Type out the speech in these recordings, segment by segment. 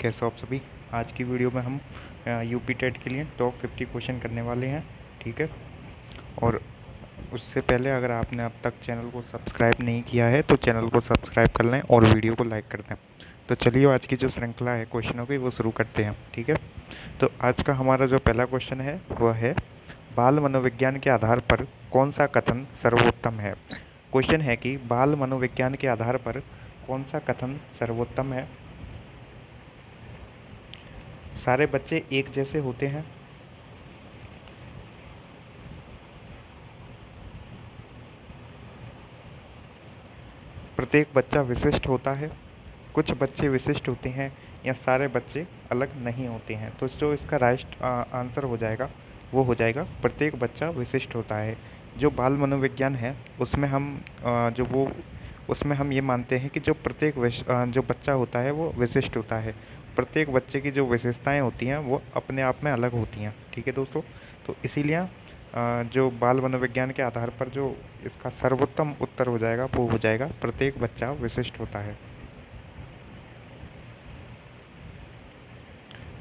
कैसे हो आप सभी। आज की वीडियो में हम यूपी टेट के लिए टॉप 50 क्वेश्चन करने वाले हैं। ठीक है। और उससे पहले अगर आपने अब तक चैनल को सब्सक्राइब नहीं किया है तो चैनल को सब्सक्राइब कर लें और वीडियो को लाइक कर दें। तो चलिए आज की जो श्रृंखला है क्वेश्चनों की वो शुरू करते हैं। ठीक है। तो आज का हमारा जो पहला क्वेश्चन है वह है, बाल मनोविज्ञान के आधार पर कौन सा कथन सर्वोत्तम है। क्वेश्चन है कि बाल मनोविज्ञान के आधार पर कौन सा कथन सर्वोत्तम है। सारे बच्चे एक जैसे होते हैं। प्रत्येक बच्चा विशिष्ट होता है। कुछ बच्चे विशिष्ट होते हैं या सारे बच्चे अलग नहीं होते हैं। तो जो इसका राइट आंसर हो जाएगा वो हो जाएगा प्रत्येक बच्चा विशिष्ट होता है। जो बाल मनोविज्ञान है उसमें हम जो वो उसमें हम ये मानते हैं कि जो जो बच्चा होता है वो विशिष्ट होता है। प्रत्येक बच्चे की जो विशेषताएं होती हैं वो अपने आप में अलग होती हैं। ठीक है दोस्तों। तो इसीलिए जो बाल मनोविज्ञान के आधार पर जो इसका सर्वोत्तम उत्तर हो जाएगा वो हो जाएगा प्रत्येक बच्चा विशिष्ट होता है।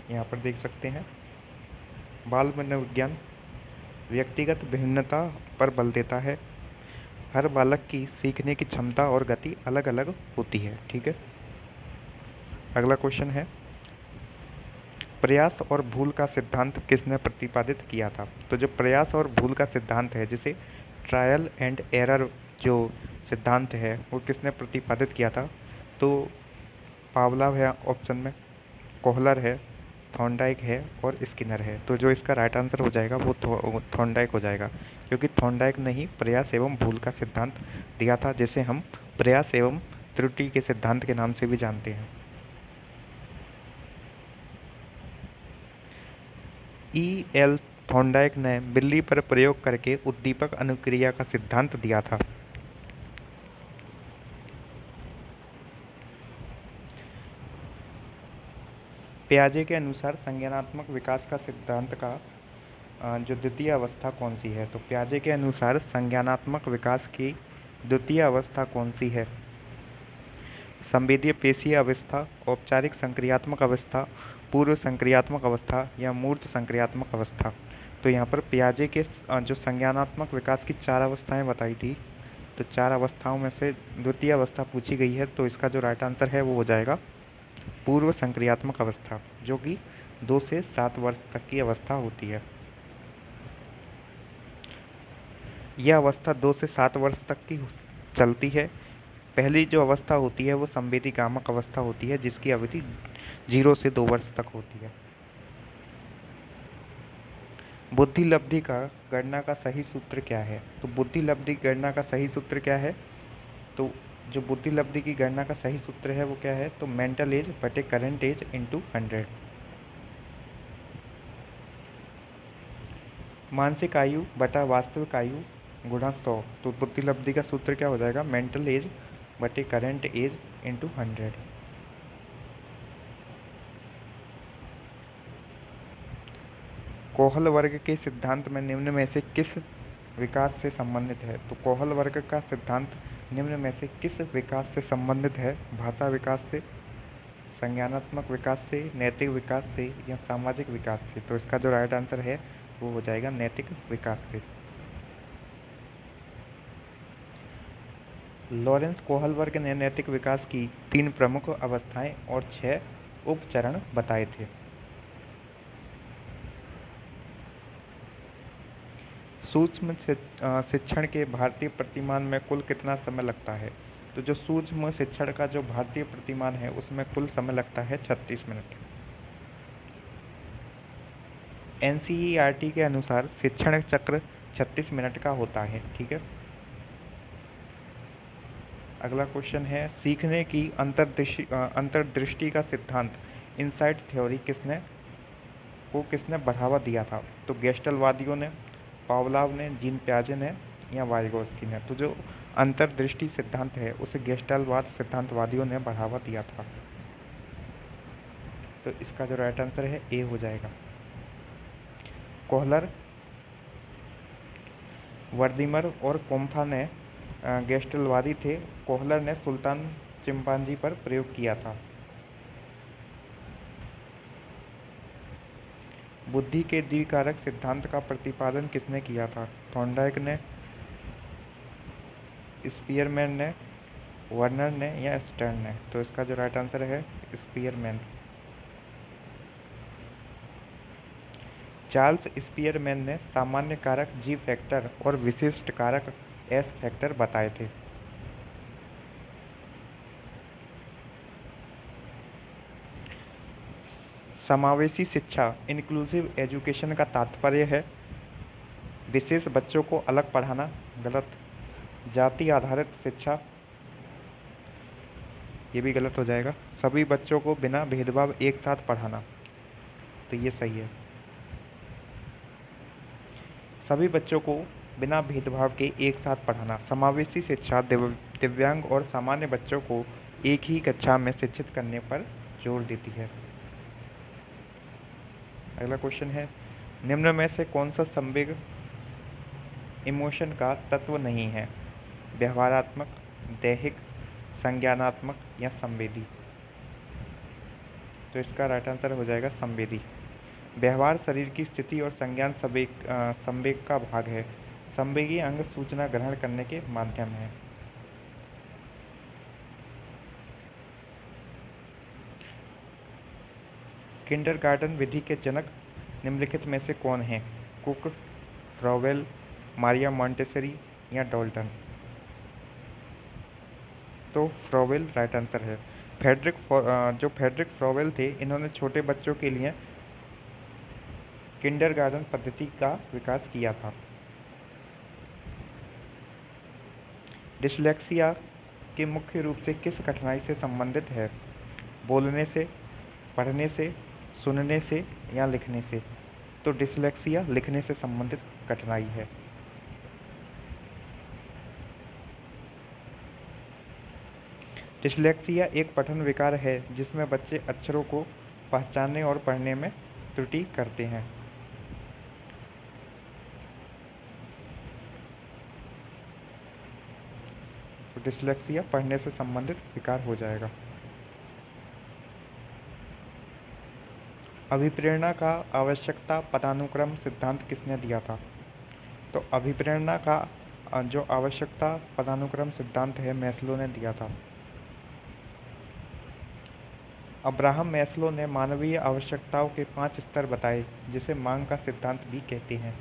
यहाँ पर देख सकते हैं, बाल मनोविज्ञान व्यक्तिगत भिन्नता पर बल देता है। हर बालक की सीखने की क्षमता और गति अलग अलग होती है। ठीक है। अगला क्वेश्चन है, प्रयास और भूल का सिद्धांत किसने प्रतिपादित किया था। तो जो प्रयास और भूल का सिद्धांत है, जिसे ट्रायल एंड एरर जो सिद्धांत है, वो किसने प्रतिपादित किया था। तो पावलोव है ऑप्शन में, कोहलर है, थॉर्नडाइक है और स्किनर है। तो जो इसका राइट आंसर हो जाएगा वो थॉर्नडाइक हो जाएगा, क्योंकि थॉर्नडाइक ने ही प्रयास एवं भूल का सिद्धांत दिया था, जिसे हम प्रयास एवं त्रुटि के सिद्धांत के नाम से भी जानते हैं। E.L. थॉर्नडाइक ने बिल्ली पर प्रयोग करके उद्दीपक अनुक्रिया का सिद्धांत दिया था। पियाजे के अनुसार संज्ञानात्मक विकास का सिद्धांत का जो द्वितीय अवस्था कौन सी है। तो पियाजे के अनुसार संज्ञानात्मक विकास की द्वितीय अवस्था कौन सी है। संवेदीय पेशीय अवस्था, औपचारिक संक्रियात्मक अवस्था, पूर्व संक्रियात्मक अवस्था या मूर्त संक्रियात्मक अवस्था। तो यहाँ पर पियाजे के जो संज्ञानात्मक विकास की 4 अवस्थाएं बताई थी, तो 4 अवस्थाओं में से द्वितीय अवस्था पूछी गई है। तो इसका जो राइट आंसर है वो हो जाएगा पूर्व संक्रियात्मक अवस्था, जो कि 2 से 7 वर्ष तक की अवस्था होती है। यह अवस्था 2 से 7 वर्ष तक की चलती है। पहली जो अवस्था होती है वो संवेदीगामक अवस्था होती है, जिसकी अवधि 0 से 2 वर्ष तक होती है। बुद्धि लब्धि का गणना का सही सूत्र क्या है। तो बुद्धि लब्धि गणना का सही सूत्र क्या है। तो जो बुद्धि लब्धि की गणना का सही सूत्र है वो क्या है। तो मेंटल एज बटे करंट एज इंटू 100। मानसिक आयु बटा वास्तविक आयु गुणा 100। तो बुद्धि लब्धि का सूत्र क्या हो जाएगा, मेंटल एज बटे करंट एज इंटू 100। कोहल वर्ग के सिद्धांत में निम्न में से किस विकास से संबंधित है। तो कोहल वर्ग का सिद्धांत निम्न में से किस विकास से संबंधित है। भाषा विकास से, संज्ञानात्मक विकास से, नैतिक विकास से या सामाजिक विकास से। तो इसका जो राइट आंसर है वो हो जाएगा नैतिक विकास से। लॉरेंस कोहल वर्ग ने नैतिक विकास की 3 प्रमुख अवस्थाएं और 6 उपचरण बताए थे। सूक्ष्म शिक्षण के भारतीय प्रतिमान में कुल कितना समय लगता है। तो जो सूक्ष्म शिक्षण का जो भारतीय प्रतिमान है उसमें कुल समय लगता है 36 मिनट। NCERT के अनुसार शिक्षण चक्र 36 मिनट का होता है। ठीक है। अगला क्वेश्चन है, सीखने की अंतर्दृष्टि का सिद्धांत इनसाइट थ्योरी किसने बढ़ावा दिया था। तो गेस्टलवादियों ने, पावलोव ने, जीन पियाजे ने या वाइगोस्की ने। तो जो अंतर्दृष्टि सिद्धांत है उसे गेस्टलवाद सिद्धांतवादियों ने बढ़ावा दिया था। तो इसका जो राइट आंसर है ए हो जाएगा। कोहलर, वर्दीमर और कोम्फा ने गेस्टलवादी थे। कोहलर ने सुल्तान चिंपांजी पर प्रयोग किया था। बुद्धि के द्विकारक सिद्धांत का प्रतिपादन किसने किया था? थॉर्नडाइक ने, स्पीयरमैन ने, वर्नर ने या स्टर्न ने? तो इसका जो राइट आंसर है स्पीयरमैन। चार्ल्स स्पीयरमैन ने सामान्य कारक जी फैक्टर और विशिष्ट कारक एस फैक्टर बताए थे। समावेशी शिक्षा इंक्लूसिव एजुकेशन का तात्पर्य है विशेष बच्चों को अलग पढ़ाना। गलत। जाति आधारित शिक्षा, ये भी गलत हो जाएगा। सभी बच्चों को बिना भेदभाव एक साथ पढ़ाना, तो ये सही है। सभी बच्चों को बिना भेदभाव के एक साथ पढ़ाना। समावेशी शिक्षा दिव्यांग और सामान्य बच्चों को एक ही कक्षा में शिक्षित करने पर जोर देती है। अगला क्वेश्चन है, निम्न में से कौन सा संवेग इमोशन का तत्व नहीं है? व्यवहारात्मक, दैहिक, संज्ञानात्मक या संवेदी? तो इसका राइट आंसर हो जाएगा संवेदी। व्यवहार शरीर की स्थिति और संज्ञान संवेग का भाग है। संवेगी अंग सूचना ग्रहण करने के माध्यम है। किंडरगार्टन विधि के जनक निम्नलिखित में से कौन हैं? कुक, फ्रोवेल, मारिया मॉन्टेसरी या डॉल्टन? तो फ्रोवेल राइट आंसर है। जो फ्रेडरिक फ्रोवेल थे, इन्होंने छोटे बच्चों के लिए किंडरगार्टन पद्धति का विकास किया था। डिसलेक्सिया के मुख्य रूप से किस कठिनाई से संबंधित है? बोलने से, पढ़ने से, सुनने से या लिखने से? तो डिसलेक्सिया लिखने से संबंधित कठिनाई है। डिसलेक्सिया एक पठन विकार है जिसमें बच्चे अक्षरों को पहचानने और पढ़ने में त्रुटि करते हैं। तो डिसलेक्सिया पढ़ने से संबंधित विकार हो जाएगा। अभिप्रेरणा का आवश्यकता पदानुक्रम सिद्धांत किसने दिया था? तो अभिप्रेरणा का जो आवश्यकता पदानुक्रम सिद्धांत है, मैस्लो ने दिया था। अब्राहम मैस्लो ने मानवीय आवश्यकताओं के 5 स्तर बताए, जिसे मांग का सिद्धांत भी कहते हैं।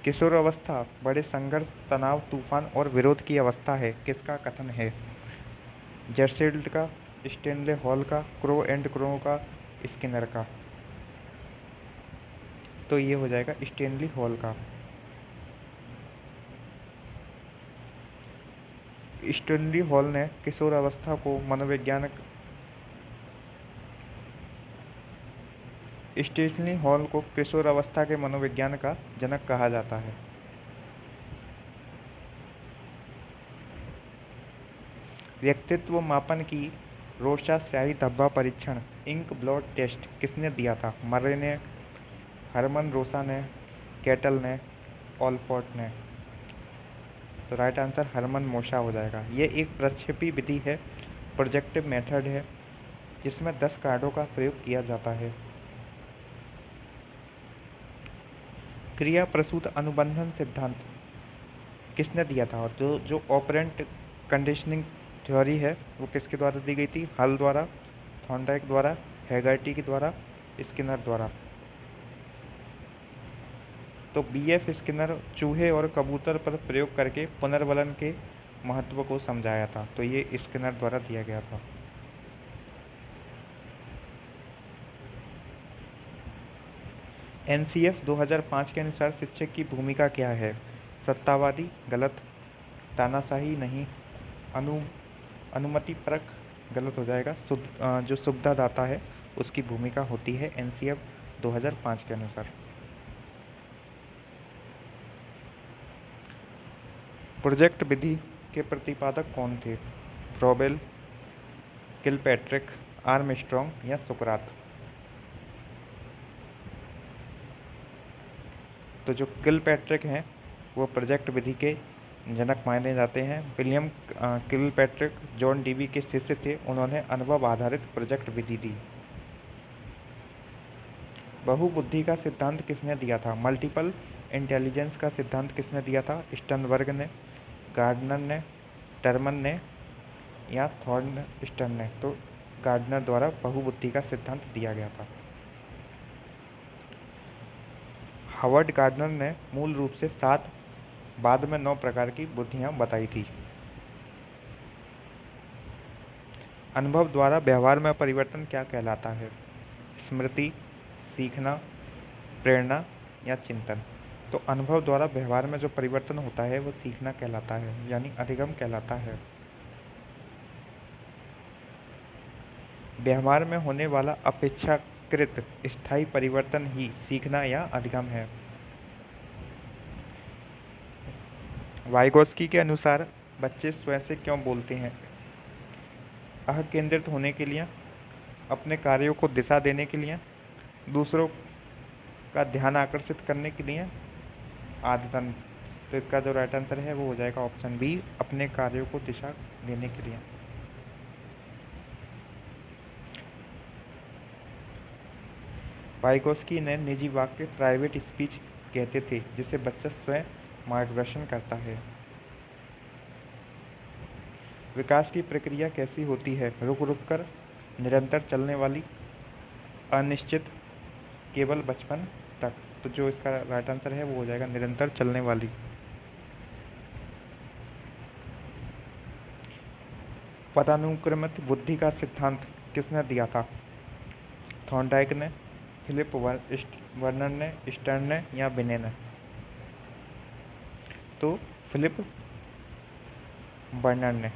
किशोर अवस्था बड़े संघर्ष, तनाव, तूफान और विरोध की अवस्था है, किसका कथन है? जर्सील्ड का, स्टेनले हॉल का, क्रो एंड क्रो का, स्किनर का? तो ये हो जाएगा स्टेनली हॉल का। स्टेनली हॉल ने किशोर अवस्था को स्टेनली हॉल को किशोर अवस्था के मनोविज्ञान का जनक कहा जाता है। व्यक्तित्व मापन की रोशा स्याही धब्बा परीक्षण इंक ब्लॉट टेस्ट किसने दिया था? मर्रे ने, हरमन रोसा ने, कैटल ने, ऑलपॉट ने? तो राइट आंसर हरमन मोशा हो जाएगा। ये एक प्रक्षेपी विधि है, प्रोजेक्टिव मेथड है, जिसमें 10 कार्डों का प्रयोग किया जाता है। क्रिया प्रसूत अनुबंधन सिद्धांत किसने दिया था? और जो ऑपरेंट कंडीशनिंग थ्योरी है, वो किसके द्वारा दी गई थी? हल द्वारा, थॉर्नडाइक द्वारा, हैगर्टी के द्वारा, स्किनर द्वारा? तो बीएफ स्किनर चूहे और कबूतर पर प्रयोग करके पुनर्वलन के महत्व को समझाया था। तो ये स्किनर द्वारा दिया गया था। एनसीएफ 2005 के अनुसार शिक्षक की भूमिका क्या है? सत्तावादी, गलत। तानाशाही, नहीं। अनुमति परक, गलत हो जाएगा। जो सुविधादाता है उसकी भूमिका होती है एनसीएफ 2005 के अनुसार। प्रोजेक्ट विधि के प्रतिपादक कौन थे? फ्रोबेल, किलपैट्रिक, आर्मस्ट्रॉन्ग या सुकरात? तो जो किलपैट्रिक हैं वो प्रोजेक्ट विधि के जनक माने जाते हैं। विलियम किलपैट्रिक जॉन डीवी के शिष्य थे। उन्होंने अनुभव आधारित प्रोजेक्ट विधि दी। बहुबुद्धि का सिद्धांत किसने दिया था? मल्टीपल इंटेलिजेंस का सिद्धांत किसने दिया था? स्टर्नबर्ग ने, गार्डनर ने, टर्मन ने या थॉर्नस्टन ने? तो गार्डनर द्वारा बहुबुद्धि का सिद्धांत दिया गया था। हावर्ड गार्डनर ने मूल रूप से 7 बाद में 9 प्रकार की बुद्धियां बताई थी। अनुभव द्वारा व्यवहार में परिवर्तन क्या कहलाता है? स्मृति, सीखना, प्रेरणा या चिंतन? तो अनुभव द्वारा व्यवहार में जो परिवर्तन होता है वो सीखना कहलाता है, यानी अधिगम कहलाता है। व्यवहार में होने वाला अपेक्षाकृत स्थायी परिवर्तन ही सीखना या अधिगम है। वाइगोस्की के अनुसार बच्चे स्वयं से क्यों बोलते हैं? अकेंद्रित होने के लिए, अपने कार्यों को दिशा देने के लिए, दूसरों का ध्यान आकर्षित करने के लिए, आदतन। तो इसका जो राइट आंसर है वो हो जाएगा ऑप्शन बी, अपने कार्यों को दिशा देने के लिए। वाइगोस्की ने निजी वाक्य प्राइवेट स्पीच कहते थे जिसे बच्चा स्वयं मार्गदर्शन करता है। विकास की प्रक्रिया कैसी होती है? रुक रुक कर, निरंतर चलने वाली, अनिश्चित, केवल बचपन तक? तो जो इसका राइट आंसर है वो हो जाएगा निरंतर चलने वाली। पदानुक्रमित बुद्धि का सिद्धांत किसने दिया था? थॉर्नडाइक ने, फिलिप वर्नर ने, स्टर्न ने या बिने ने? तो फिलिप बर्नर ने।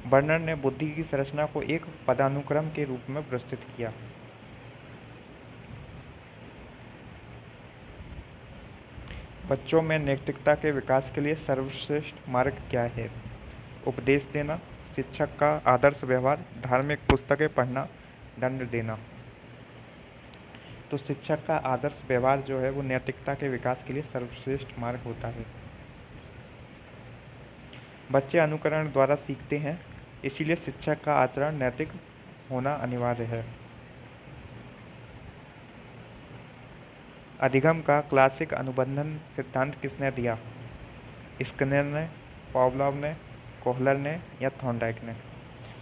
बर्नर ने बुद्धि की संरचना को एक पदानुक्रम के रूप में प्रस्तुत किया। बच्चों में नैतिकता के विकास के लिए सर्वश्रेष्ठ मार्ग क्या है? उपदेश देना, शिक्षक का आदर्श व्यवहार, धार्मिक पुस्तकें पढ़ना, दंड देना? तो शिक्षक का आदर्श व्यवहार जो है वो नैतिकता के विकास के लिए सर्वश्रेष्ठ मार्ग होता है। बच्चे अनुकरण द्वारा सीखते हैं, इसीलिए शिक्षक का आचरण नैतिक होना अनिवार्य है। अधिगम का क्लासिक अनुबंधन सिद्धांत किसने दिया? स्किनर ने, पावलोव ने, कोहलर ने या थॉर्नडाइक ने?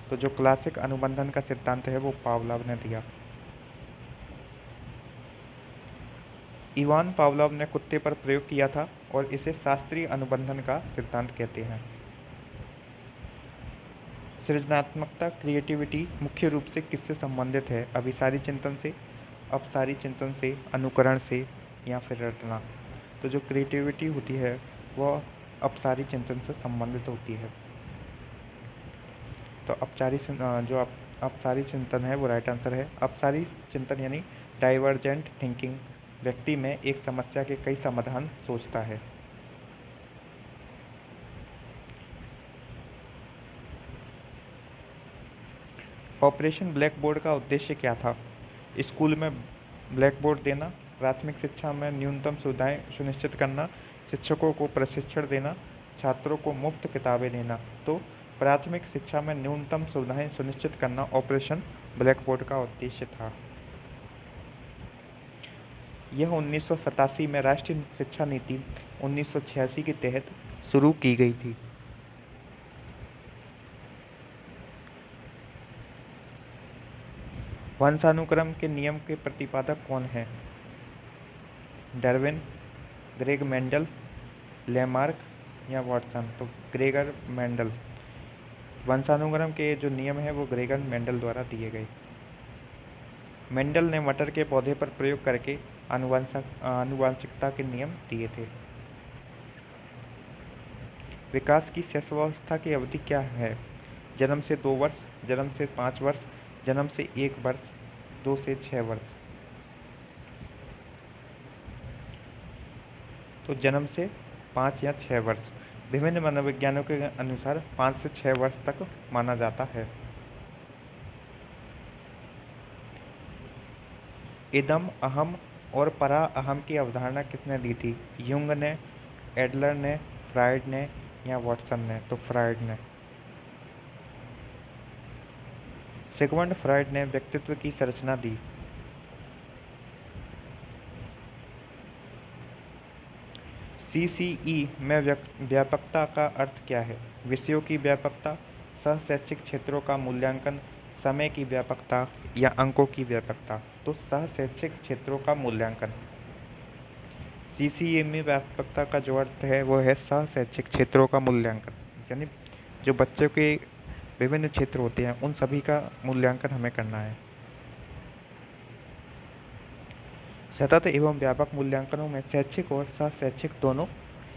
तो जो क्लासिक अनुबंधन का सिद्धांत है वो पावलोव ने दिया। इवान पावलोव ने कुत्ते पर प्रयोग किया था और इसे शास्त्रीय अनुबंधन का सिद्धांत कहते हैं। सृजनात्मकता, क्रिएटिविटी मुख्य रूप से किससे संबंधित है? अभिसारी चिंतन से, अपसारी चिंतन से, अनुकरण से या फिर रटना? तो जो क्रिएटिविटी होती है वह अपसारी चिंतन से संबंधित होती है। तो अपसारी चिंतन है वो राइट आंसर है। अपसारी चिंतन यानी डाइवर्जेंट थिंकिंग व्यक्ति में एक समस्या के कई समाधान सोचता है। ऑपरेशन ब्लैक बोर्ड का उद्देश्य क्या था? स्कूल में ब्लैक बोर्ड देना, प्राथमिक शिक्षा में न्यूनतम सुविधाएं सुनिश्चित करना, शिक्षकों को प्रशिक्षण देना, छात्रों को मुफ्त किताबें देना? तो प्राथमिक शिक्षा में न्यूनतम सुविधाएं सुनिश्चित करना ऑपरेशन ब्लैक बोर्ड का उद्देश्य था। यह 1987 में राष्ट्रीय शिक्षा नीति 1986 के तहत शुरू की गई थी। वंशानुक्रम के नियम के प्रतिपादक कौन हैं? डार्विन, ग्रेग मेंडल, लेमार्क या वाटसन? तो ग्रेगर मेंडल। वंशानुक्रम के जो नियम है वो ग्रेगर मेंडल द्वारा दिए गए। मेंडल ने मटर के पौधे पर प्रयोग करके आनुवंशिकता के नियम दिए थे। विकास की शैशवावस्था की अवधि क्या है? जन्म से 2 वर्ष, जन्म से 5 वर्ष, जन्म से 1 वर्ष, 2 से 6 वर्ष? तो जन्म से 5 या 6 वर्ष। विभिन्न मनोविज्ञानों के अनुसार 5 से 6 वर्ष तक माना जाता है। इदम, अहम और परा अहम की अवधारणा किसने दी थी? युंग ने, एडलर ने, फ्रायड ने या वाटसन ने? तो फ्रायड ने। सिगमंड फ्रायड ने व्यक्तित्व की संरचना दी। CCE में व्यापकता का अर्थ क्या है? विषयों की व्यापकता, सह शैक्षिक क्षेत्रों का मूल्यांकन, समय की व्यापकता या अंकों की व्यापकता? तो सह शैक्षिक क्षेत्रों का मूल्यांकन। CCE में व्यापकता का जो अर्थ है वो है सह शैक्षिक क्षेत्रों का मूल्यांकन, यानी जो बच्चों के विभिन्न क्षेत्र होते हैं उन सभी का मूल्यांकन हमें करना है। सतत एवं व्यापक मूल्यांकनों में शैक्षिक और सह शैक्षिक दोनों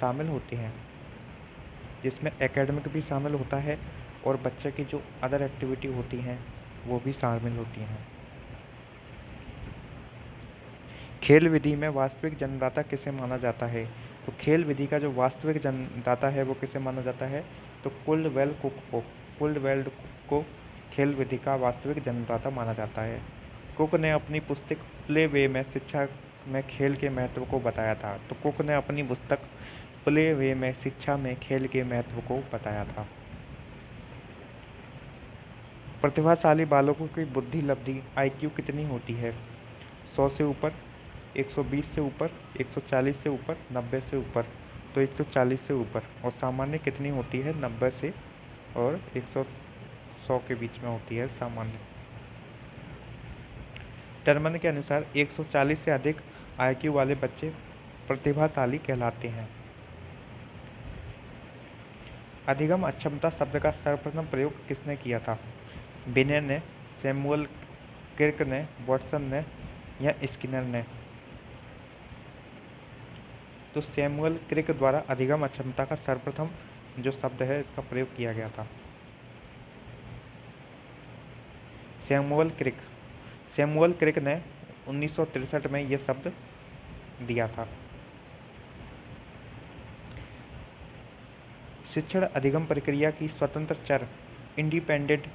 शामिल होते हैं, जिसमें एकेडमिक भी शामिल होता है और बच्चे की जो अदर एक्टिविटी होती हैं वो भी शामिल होती हैं। खेल विधि में वास्तविक जन्मदाता किसे माना जाता है? तो खेल विधि का जो वास्तविक जन्मदाता है वो किसे माना जाता है? तो कुल्डवेल कुक को खेल विधि का वास्तविक जन्मदाता माना जाता है। कुक ने अपनी पुस्तक प्ले वे में शिक्षा में खेल के महत्व को बताया था। तो कुक ने अपनी पुस्तक प्ले वे में शिक्षा में खेल के महत्व को बताया था। प्रतिभाशाली बालकों की बुद्धि लब्धि IQ कितनी होती है? 100 से ऊपर, 120 से ऊपर, 140 से ऊपर, 90 से ऊपर? तो 140 से ऊपर। और सामान्य कितनी होती है? 90 से और 100 के बीच में होती है सामान्य। टर्मन के अनुसार 140 से अधिक IQ वाले बच्चे प्रतिभाशाली कहलाते हैं। अधिगम अक्षमता शब्द का सर्वप्रथम प्रयोग किसने किया था? बिने ने, सैमुअल क्रिक ने, वाटसन ने या स्किनर ने? तो सैमुअल क्रिक द्वारा अधिगम अक्षमता का सर्वप्रथम जो शब्द है इसका प्रयोग किया गया था। सैमुअल क्रिक ने 1963 में यह शब्द दिया था। शिक्षण अधिगम प्रक्रिया की स्वतंत्र चर इंडिपेंडेंट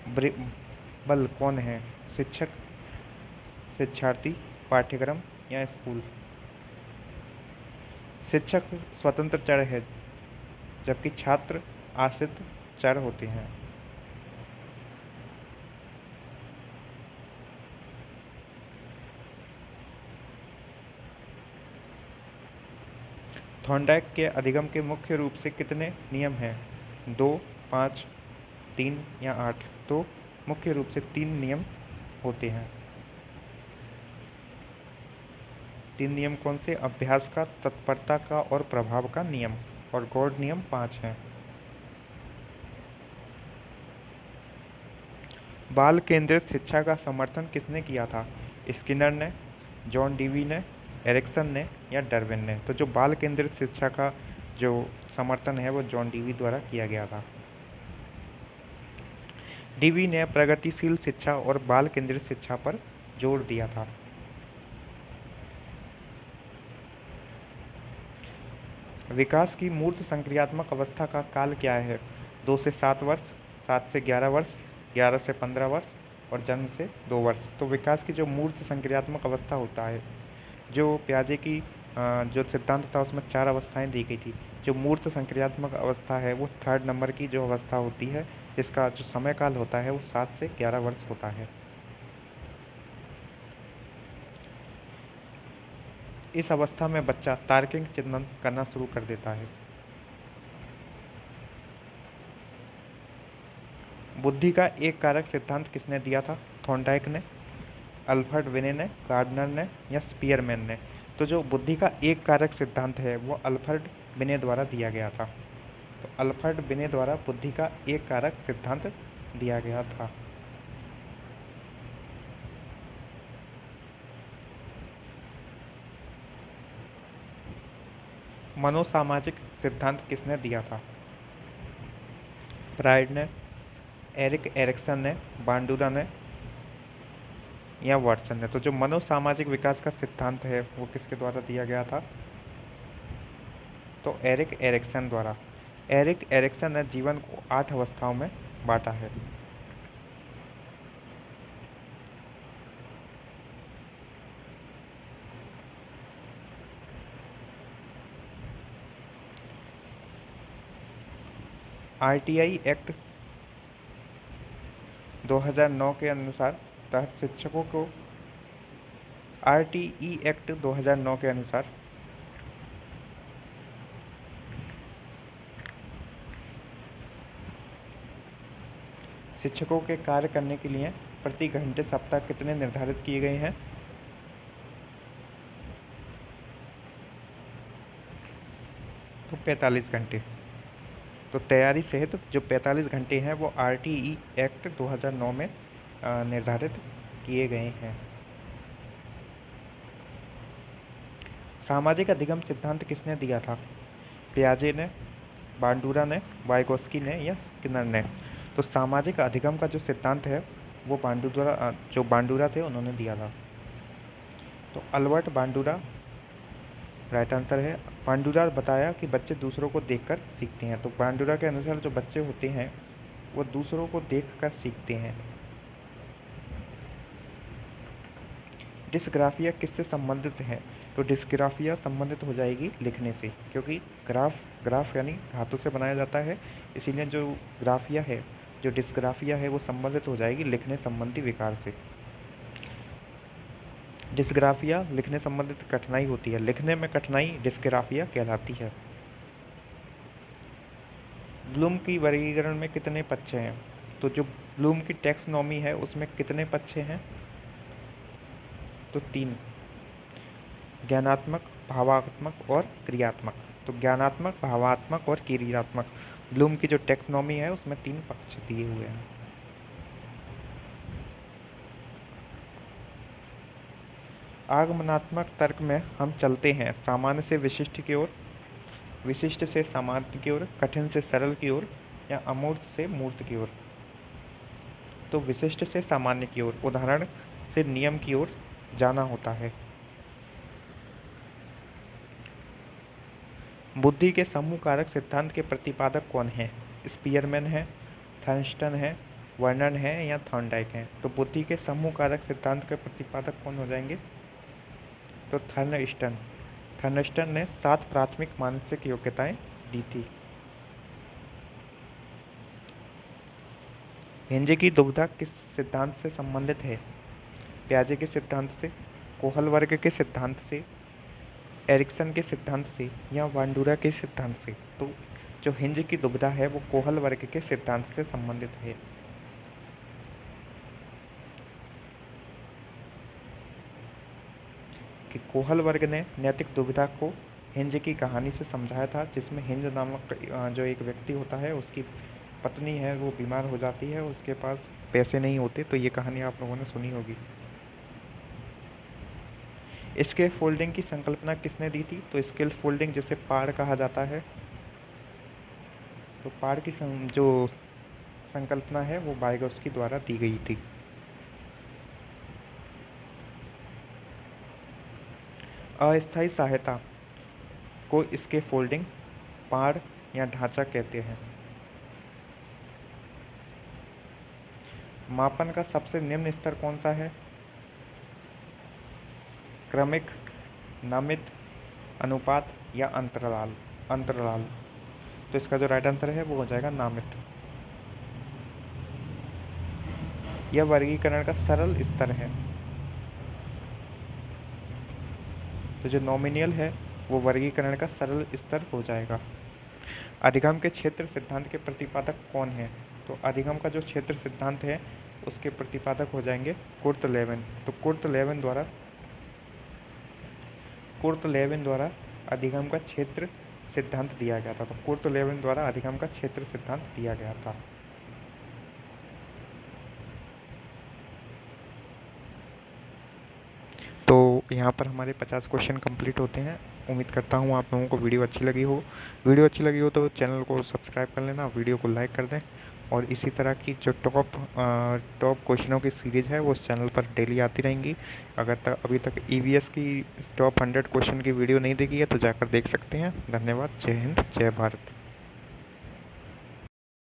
वेरिएबल कौन है? शिक्षक, शिक्षार्थी, पाठ्यक्रम या स्कूल? शिक्षक स्वतंत्र चर है जबकि छात्र आश्रित चर होते हैं। थॉर्नडाइक के अधिगम के मुख्य रूप से कितने नियम हैं? 2, 5, 3 या 8? तो मुख्य रूप से 3 नियम होते हैं। 3 नियम कौन से? अभ्यास का, तत्परता का और प्रभाव का नियम। और गॉड नियम 5 हैं। बाल केंद्रित शिक्षा का समर्थन किसने किया था? स्किनर ने, जॉन डीवी ने, एरिक्सन ने या डार्विन ने? तो जो बाल केंद्रित शिक्षा का जो समर्थन है वो जॉन डीवी द्वारा किया गया था। डीवी ने प्रगतिशील शिक्षा और बाल केंद्रित शिक्षा पर जोर दिया था। विकास की मूर्त संक्रियात्मक अवस्था का काल क्या है? 2 से 7 वर्ष, 7 से 11 वर्ष, 11 से 15 वर्ष और जन्म से 2 वर्ष। तो विकास की जो मूर्त संक्रियात्मक अवस्था होता है, जो पियाजे की जो सिद्धांत था उसमें 4 अवस्थाएं दी गई थी। जो मूर्त संक्रियात्मक अवस्था है वो 3rd नंबर की जो अवस्था होती है, इसका जो समय काल होता है वो 7 से 11 वर्ष होता है। इस अवस्था में बच्चा तार्किक चिंतन करना शुरू कर देता है। बुद्धि का एक कारक सिद्धांत किसने दिया था? थॉर्नडाइक ने, अल्फ्रेड बिने ने, गार्डनर ने या स्पीयरमैन ने? तो जो बुद्धि का एक कारक सिद्धांत है वो अल्फ्रेड बिने द्वारा दिया गया था। तो अल्फ्रेड बिने द्वारा बुद्धि का एक कारक सिद्धांत दिया गया था। मनोसामाजिक सिद्धांत किसने दिया था? फ्रायड ने, एरिक एरिक्सन ने, बांडुरा ने या वाटसन ने? तो जो मनोसामाजिक विकास का सिद्धांत है वो किसके द्वारा दिया गया था? तो एरिक एरिक्सन द्वारा। एरिक एरिक्सन ने जीवन को 8 अवस्थाओं में बांटा है। RTI एक्ट 2009 के अनुसार तहत शिक्षकों को RTE एक्ट 2009 के अनुसार शिक्षकों के कार्य करने के लिए प्रति घंटे सप्ताह कितने निर्धारित किए गए हैं? तो 45 घंटे। तो तैयारी सहित जो 45 घंटे हैं वो RTE एक्ट 2009 में निर्धारित किए गए हैं। सामाजिक अधिगम सिद्धांत किसने दिया था? पियाजे ने, बांडुरा ने, वाइगोस्की ने या स्किनर ने? तो सामाजिक अधिगम का जो सिद्धांत है वो बांडुरा थे उन्होंने दिया था। तो अल्बर्ट बांडुरा राइट आंसर है। बांडुरा बताया कि बच्चे दूसरों को देखकर सीखते हैं। तो बांडुरा के अनुसार जो बच्चे होते हैं वो दूसरों को देखकर सीखते हैं। डिस्ग्राफिया किससे संबंधित है? तो डिस्ग्राफिया संबंधित हो जाएगी लिखने से, क्योंकि ग्राफ यानी धातु से बनाया जाता है, इसीलिए जो ग्राफिया है, जो डिस्ग्राफिया है वो संबंधित हो जाएगी लिखने संबंधी विकार से। डिस्ग्राफिया लिखने संबंधित कठिनाई होती है, लिखने में कठिनाई डिस्ग्राफिया कहलाती है। ब्लूम की वर्गीकरण में कितने पक्ष हैं? तो जो ब्लूम की टैक्सोनॉमी है उसमें कितने पक्ष हैं? तो 3, ज्ञानात्मक, भावात्मक और क्रियात्मक। तो ज्ञानात्मक, भावात्मक और क्रियात्मक, ब्लूम की जो टैक्सोनॉमी है उसमें 3 पक्ष दिए हुए हैं। आगमनात्मक तर्क में हम चलते हैं सामान्य से विशिष्ट की ओर, विशिष्ट से सामान्य की ओर, कठिन से सरल की ओर या अमूर्त से मूर्त की ओर। तो विशिष्ट से सामान्य की ओर, उदाहरण से नियम की ओर जाना होता है। बुद्धि के समूह कारक सिद्धांत के प्रतिपादक कौन है? स्पीयरमैन है, थर्नस्टन है, वर्नन है या थॉर्नडाइक है? तो बुद्धि के समूह कारक सिद्धांत के प्रतिपादक कौन हो जाएंगे? तो थर्नस्टन ने 7 प्राथमिक मानसिक योग्यताएं दी थी। हेंजे की दुविधा किस सिद्धांत से संबंधित है? पियाजे के सिद्धांत से, कोहल वर्ग के सिद्धांत से, एरिक्सन के सिद्धांत से या बांडुरा के सिद्धांत से? तो जो हिंज की दुविधा है वो कोहल वर्ग के सिद्धांत से संबंधित है। कि कोहल वर्ग ने नैतिक दुविधा को हिंज की कहानी से समझाया था, जिसमें हिंज नामक जो एक व्यक्ति होता है उसकी पत्नी है वो बीमार हो जाती है, उसके पास पैसे नहीं होते। तो ये कहानी आप लोगों ने सुनी होगी। स्केल फोल्डिंग की संकल्पना किसने दी थी? तो स्केल फोल्डिंग जिसे पाड़ कहा जाता है, तो पाड़ की जो संकल्पना है वो वाइगोस्की द्वारा दी गई थी। अस्थायी सहायता को स्केल फोल्डिंग, पाड़ या ढांचा कहते हैं। मापन का सबसे निम्न स्तर कौन सा है? क्रमिक, नामित, अनुपात या अंतराल। तो इसका जो राइट आंसर है वो हो जाएगा नामित। यह वर्गीकरण का सरल स्तर है। तो जो नॉमिनल है वो वर्गीकरण का सरल स्तर हो जाएगा। अधिगम के क्षेत्र सिद्धांत के प्रतिपादक कौन है? तो अधिगम का जो क्षेत्र सिद्धांत है उसके प्रतिपादक हो जाएंगे कुर्ट लेविन। तो कुर्ट लेविन द्वारा अधिगम का क्षेत्र सिद्धांत दिया गया था। तो कुर्ट लेविन द्वारा अधिगम का क्षेत्र सिद्धांत दिया गया था। तो यहाँ पर हमारे 50 क्वेश्चन कंप्लीट होते हैं। उम्मीद करता हूँ आप लोगों को वीडियो अच्छी लगी हो तो चैनल को सब्सक्राइब कर लेना, वीडियो को लाइक कर दें, और इसी तरह की जो टॉप क्वेश्चनों की सीरीज़ है वो उस चैनल पर डेली आती रहेंगी। अगर अभी तक EVS की टॉप 100 क्वेश्चन की वीडियो नहीं देखी है तो जाकर देख सकते हैं। धन्यवाद। जय हिंद, जय भारत।